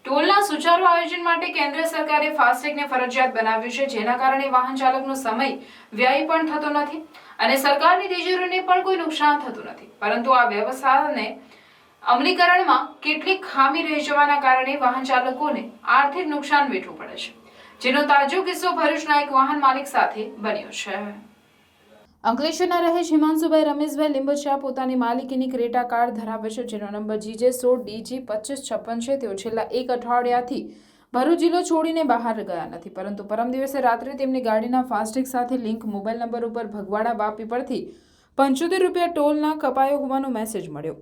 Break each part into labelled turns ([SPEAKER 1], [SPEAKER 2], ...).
[SPEAKER 1] ટોલના સુચારુ આયોજન માટે કેન્દ્ર સરકારે ફાસ્ટેગને ફરજિયાત બનાવ્યું છે, જેના કારણે વાહન ચાલકનો સમય વ્યય પણ થતો નથી અને સરકારની તિજોરીને પણ કોઈ નુકસાન થતું નથી. પરંતુ આ વ્યવસ્થાને અમલીકરણમાં કેટલીક ખામી રહી જવાના કારણે વાહન ચાલકોને આર્થિક નુકસાન વેઠવું પડે છે, જેનો તાજો કિસ્સો ભરૂચના એક વાહન માલિક સાથે બન્યો છે. અંકલેશ્વરના રહે હિમાંશુભાઈ રમેશભાઈ લીંબચિયા પોતાની માલિકીની ક્રેટા કાર ધરાવે છે, જેનો નંબર GJ16DG2556 છે. તેઓ છેલ્લા એક અઠવાડિયાથી ભરૂચ જિલ્લો છોડીને બહાર ગયા નથી, પરંતુ પરમ દિવસે રાત્રે તેમની ગાડીના ફાસ્ટેગ સાથે લિંક મોબાઈલ નંબર ઉપર ભગવાડા વાપી પરથી ₹75 ટોલના કપાયો હોવાનો મેસેજ મળ્યો.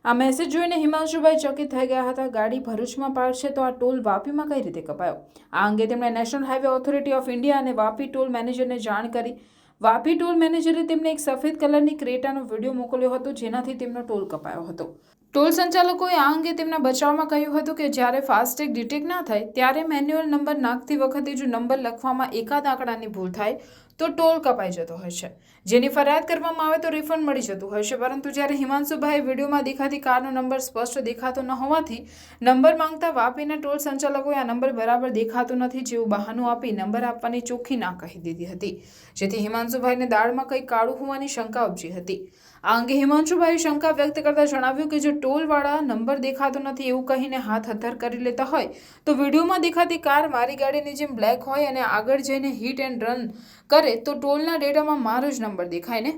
[SPEAKER 1] આ મેસેજ જોઈને હિમાંશુભાઈ ચકિત થઈ ગયા હતા. ગાડી ભરૂચમાં પાર્ક છે તો આ ટોલ વાપીમાં કઈ રીતે કપાયો? આ અંગે તેમણે national highway authority of India અને વાપી ટોલ મેનેજરને જાણ કરી. વાપી ટોલ મેનેજરે તેમને એક સફેદ કલરની ક્રેટાનો વિડીયો મોકલ્યો હતો, જેનાથી તેમનો ટોલ કપાયો હતો. ટોલ સંચાલકોએ આ અંગે તેમના બચાવમાં કહ્યું હતું કે જ્યારે ફાસ્ટેગ ડિટેક્ટ ના થાય ત્યારે મેન્યુઅલ નંબર નાખતી વખતે જો નંબર લખવામાં એકાદ આંકડાની ભૂલ થાય તો ટોલ કપાઈ જતો હોય છે, જેની ફરિયાદ કરવામાં આવે તો રિફંડ મળી જતું હોય છે. પરંતુ જ્યારે હિમાંશુભાઈ વિડીયોમાં દેખાતી કારનો નંબર સ્પષ્ટ દેખાતો ન હોવાથી નંબર માંગતા વાપીના ટોલ સંચાલકોએ આ નંબર બરાબર દેખાતો નથી જેવું બહાનું આપી નંબર આપવાની ચોખ્ખી ના કહી દીધી હતી, જેથી હિમાંશુભાઈને દાળમાં કંઈ કાળું હોવાની શંકા ઉપજી હતી. આ અંગે હિમાંશુભાઈએ શંકા વ્યક્ત કરતા જણાવ્યું કે જો ટોલવાળા નંબર દેખાતો નથી એવું કહીને હાથ હથ્થર કરી લેતા હોય તો વિડીયોમાં દેખાતી કાર મારી ગાડીની જેમ બ્લેક હોય અને આગળ જઈને હિટ એન્ડ રન કરે તો ટોલના ડેટામાં મારો જ નંબર દેખાય ને.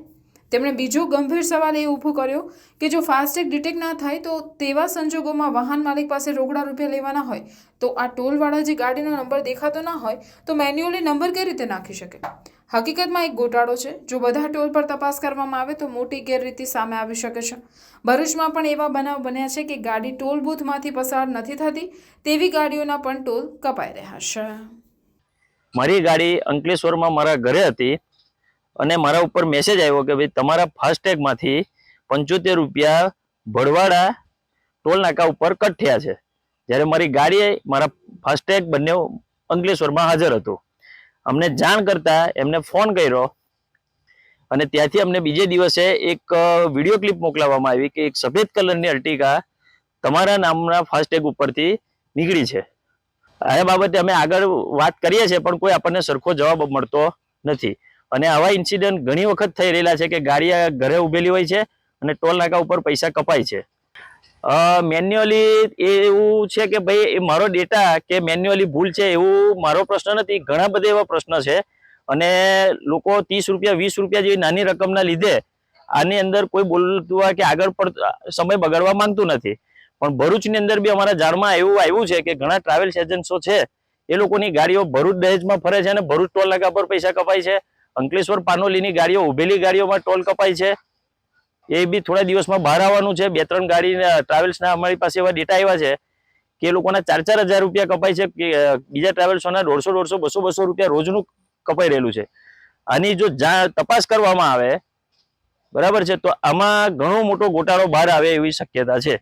[SPEAKER 1] તેમણે બીજો ગંભીર સવાલ એ ઊભો કર્યો કે જો ફાસ્ટેગ ડિટેક્ટ ના થાય તો તેવા સંજોગોમાં વાહન માલિક પાસે રોકડા રૂપિયા લેવાના હોય તો આ ટોલવાળા જે ગાડીનો નંબર દેખાતો ના હોય તો મેન્યુઅલી નંબર કઈ રીતે નાખી શકે? હકીકતમાં એક ગોટાળો છે. જો બધા ટોલ પર તપાસ કરવામાં આવે તો મોટી ગેરરીતિ સામે આવી શકે છે. ભરૂચમાં પણ એવા બનાવ બન્યા છે કે ગાડી ટોલ બૂથમાંથી પસાર નથી થતી તેવી ગાડીઓના પણ ટોલ કપાઈ રહ્યા છે.
[SPEAKER 2] મારી ગાડી અંકલેશ્વરમાં મારા ઘરે હતી અને મારા ઉપર મેસેજ આવ્યો કે ભાઈ તમારા ફાસ્ટેગમાંથી ₹75 ભડવાડા ટોલ નાકા ઉપર કટ થયા છે. જ્યારે મારી ગાડી મારા ફાસ્ટેગ બંને અંકલેશ્વરમાં હાજર હતું. અમને જાણ કરતા એમને ફોન કર્યો અને ત્યાંથી અમને બીજે દિવસે એક વિડીયો ક્લિપ મોકલવામાં આવી કે એક સફેદ કલરની અર્ટિગા તમારા નામના ફાસ્ટેગ ઉપરથી નીકળી છે. આ બાબતે અમે આગળ વાત કરીએ છીએ પણ કોઈ આપણને સરખો જવાબ મળતો નથી અને આવા ઇન્સિડન્ટ ઘણી વખત થઈ રહેલા છે કે ગાડી ઘરે ઉભેલી હોય છે અને ટોલ નાકા ઉપર પૈસા કપાય છે. મેન્યુઅલી એવું છે કે ભાઈ એ મારો ડેટા કે મેન્યુઅલી ભૂલ છે એવું મારો પ્રશ્ન નથી. ઘણા બધા એવા પ્રશ્ન છે અને લોકો ₹30 ₹20 જેવી નાની રકમના લીધે આની અંદર કોઈ બોલતું હોય કે આગળ પણ સમય બગાડવા માંગતું નથી. પણ ભરૂચની અંદર બી અમારા જાણમાં એવું આવ્યું છે કે ઘણા ટ્રાવેલ્સ એજન્ટો છે એ લોકોની ગાડીઓ ભરૂચ દહેજમાં ફરે છે અને ભરૂચ ટોલ નાકા પર પૈસા કપાય છે. અંકલેશ્વર પાનોલીની ગાડીઓ ઉભેલી ગાડીઓમાં ટોલ કપાય છે. એ બી થોડા દિવસમાં બહાર આવવાનું છે. 2-3 ગાડી ટ્રાવેલ્સના અમારી પાસે એવા ડેટા આવ્યા છે કે એ લોકોના ₹4,000 કપાય છે કે બીજા ટ્રાવેલ્સોના ₹150, ₹200 રોજનું કપાઈ રહેલું છે. આની જો તપાસ કરવામાં આવે બરાબર છે તો આમાં ઘણો મોટો ગોટાળો બહાર આવે એવી શક્યતા છે.